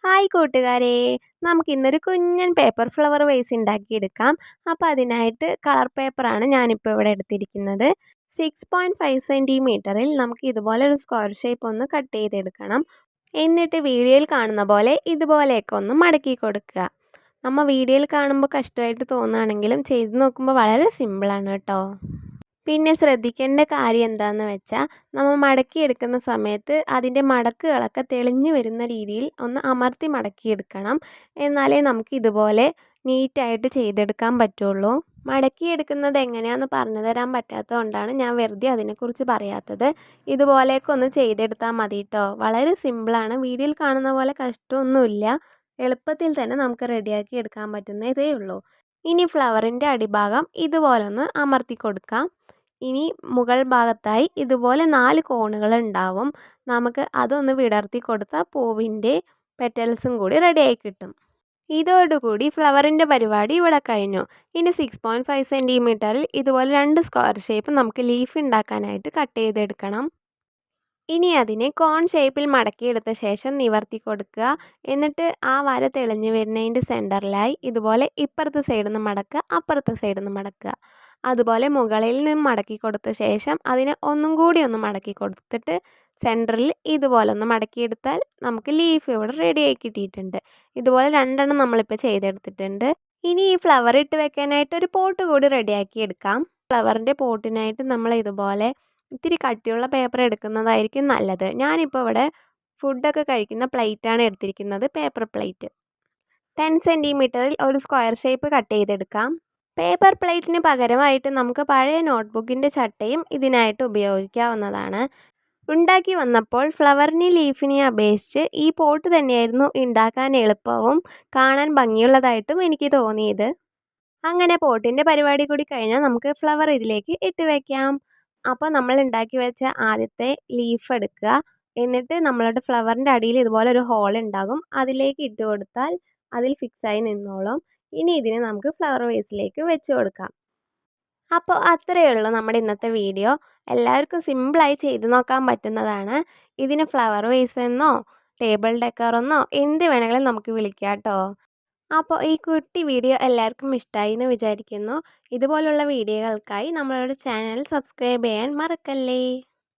Hi കൂട്ടുകാരെ, നമുക്കിന്നൊരു കുഞ്ഞൻ paper flower vase ഉണ്ടാക്കിയെടുക്കാം. അപ്പോൾ അതിനായിട്ട് കളർ പേപ്പറാണ് ഞാനിപ്പോൾ ഇവിടെ എടുത്തിരിക്കുന്നത്. 6.5 സെൻറ്റിമീറ്ററിൽ നമുക്ക് ഇതുപോലെ ഒരു സ്ക്വയർ ഷേപ്പ് ഒന്ന് കട്ട് ചെയ്തെടുക്കണം. എന്നിട്ട് വീഡിയോയിൽ കാണുന്ന പോലെ ഇതുപോലെയൊക്കെ ഒന്ന് മടക്കി കൊടുക്കുക. നമ്മൾ വീഡിയോയിൽ കാണുമ്പോൾ കഷ്ടമായിട്ട് തോന്നുകയാണെങ്കിലും ചെയ്ത് നോക്കുമ്പോൾ വളരെ സിമ്പിളാണ് കേട്ടോ. പിന്നെ ശ്രദ്ധിക്കേണ്ട കാര്യം എന്താണെന്ന് വെച്ചാൽ നമ്മൾ മടക്കിയെടുക്കുന്ന സമയത്ത് അതിൻ്റെ മടക്കുകളൊക്കെ തെളിഞ്ഞു വരുന്ന രീതിയിൽ ഒന്ന് അമർത്തി മടക്കിയെടുക്കണം. എന്നാലേ നമുക്ക് ഇതുപോലെ നീറ്റായിട്ട് ചെയ്തെടുക്കാൻ പറ്റുള്ളൂ. മടക്കിയെടുക്കുന്നത് എങ്ങനെയാണെന്ന് പറഞ്ഞു തരാൻ പറ്റാത്തത് കൊണ്ടാണ് ഞാൻ വെറുതെ അതിനെക്കുറിച്ച് പറയാത്തത്. ഇതുപോലെയൊക്കെ ഒന്ന് ചെയ്തെടുത്താൽ മതി കേട്ടോ. വളരെ സിമ്പിളാണ്. വീഡിയോയിൽ കാണുന്ന പോലെ കഷ്ടമൊന്നുമില്ല. എളുപ്പത്തിൽ തന്നെ നമുക്ക് റെഡിയാക്കി എടുക്കാൻ പറ്റുന്നതേ ഉള്ളൂ. ഇനി ഫ്ലവറിൻ്റെ അടിഭാഗം ഇതുപോലൊന്ന് അമർത്തി കൊടുക്കാം. ഇനി മുകൾ ഭാഗത്തായി ഇതുപോലെ 4 കോണുകൾ ഉണ്ടാവും. നമുക്ക് അതൊന്ന് വിടർത്തി കൊടുത്താൽ പൂവിൻ്റെ പെറ്റൽസും കൂടി റെഡിയായി കിട്ടും. ഇതോടുകൂടി ഫ്ലവറിൻ്റെ പരിപാടി ഇവിടെ കഴിഞ്ഞു. ഇനി 6.5 സെൻറ്റിമീറ്ററിൽ ഇതുപോലെ 2 സ്ക്വയർ ഷേപ്പ് നമുക്ക് ലീഫ് ഉണ്ടാക്കാനായിട്ട് കട്ട് ചെയ്തെടുക്കണം. ഇനി അതിനെ കോൺ ഷേപ്പിൽ മടക്കിയെടുത്ത ശേഷം നിവർത്തി കൊടുക്കുക. എന്നിട്ട് ആ വര തെളിഞ്ഞു വരുന്നതിൻ്റെ സെൻറ്ററിലായി ഇതുപോലെ ഇപ്പുറത്തെ സൈഡിൽ നിന്ന് മടക്കുക, അപ്പുറത്തെ സൈഡിൽ നിന്ന് മടക്കുക. അതുപോലെ മുകളിൽ നിന്ന് മടക്കി കൊടുത്ത ശേഷം അതിനെ ഒന്നും കൂടി ഒന്ന് മടക്കി കൊടുത്തിട്ട് സെൻറ്ററിൽ ഇതുപോലെ ഒന്ന് മടക്കിയെടുത്താൽ നമുക്ക് ലീഫ് ഇവിടെ റെഡിയായി കിട്ടിയിട്ടുണ്ട്. ഇതുപോലെ 2 എണ്ണം നമ്മളിപ്പോൾ ചെയ്തെടുത്തിട്ടുണ്ട്. ഇനി ഈ ഫ്ലവർ ഇട്ട് വെക്കാനായിട്ട് ഒരു പോട്ട് കൂടി റെഡിയാക്കി എടുക്കാം. ഫ്ലവറിൻ്റെ പോട്ടിനായിട്ട് നമ്മൾ ഇതുപോലെ ഇത്തിരി കട്ടിയുള്ള പേപ്പർ എടുക്കുന്നതായിരിക്കും നല്ലത്. ഞാനിപ്പോൾ ഇവിടെ ഫുഡൊക്കെ കഴിക്കുന്ന പ്ലേറ്റാണ് എടുത്തിരിക്കുന്നത്, പേപ്പർ പ്ലേറ്റ്. 10 സെൻറ്റിമീറ്ററിൽ ഒരു സ്ക്വയർ ഷേപ്പ് കട്ട് ചെയ്തെടുക്കാം. പേപ്പർ പ്ലേറ്റിന് പകരമായിട്ട് നമുക്ക് പഴയ നോട്ട്ബുക്കിൻ്റെ ചട്ടയും ഇതിനായിട്ട് ഉപയോഗിക്കാവുന്നതാണ്. ഉണ്ടാക്കി വന്നപ്പോൾ ഫ്ലവറിനെയും ലീഫിനെയും അപേക്ഷിച്ച് ഈ പോട്ട് തന്നെയായിരുന്നു ഉണ്ടാക്കാൻ എളുപ്പവും കാണാൻ ഭംഗിയുള്ളതായിട്ടും എനിക്ക് തോന്നിയത്. അങ്ങനെ പോട്ടിൻ്റെ പരിപാടി കൂടി കഴിഞ്ഞാൽ നമുക്ക് ഫ്ലവർ ഇതിലേക്ക് ഇട്ട് വയ്ക്കാം. അപ്പോൾ നമ്മൾ ഉണ്ടാക്കി വെച്ച ആദ്യത്തെ ലീഫ് എടുക്കുക. എന്നിട്ട് നമ്മളുടെ ഫ്ലവറിൻ്റെ അടിയിൽ ഇതുപോലെ ഒരു ഹോൾ ഉണ്ടാകും. അതിലേക്ക് ഇട്ട് കൊടുത്താൽ അതിൽ ഫിക്സായി നിന്നോളും. ഇനി ഇതിനെ നമുക്ക് ഫ്ലവർ വേസിലേക്ക് വെച്ച് കൊടുക്കാം. അപ്പോൾ അത്രയേ ഉള്ളൂ നമ്മുടെ ഇന്നത്തെ വീഡിയോ. എല്ലാവർക്കും സിമ്പിളായി ചെയ്ത് നോക്കാൻ പറ്റുന്നതാണ്. ഇതിന് ഫ്ലവർ വേസ് എന്നോ ടേബിൾ ഡെക്കറെന്നോ എന്ത് വേണമെങ്കിലും നമുക്ക് വിളിക്കാം കേട്ടോ. അപ്പോൾ ഈ കുട്ടി വീഡിയോ എല്ലാവർക്കും ഇഷ്ടമായി എന്ന് വിചാരിക്കുന്നു. ഇതുപോലുള്ള വീഡിയോകൾക്കായി നമ്മളുടെ ചാനൽ സബ്സ്ക്രൈബ് ചെയ്യാൻ മറക്കല്ലേ.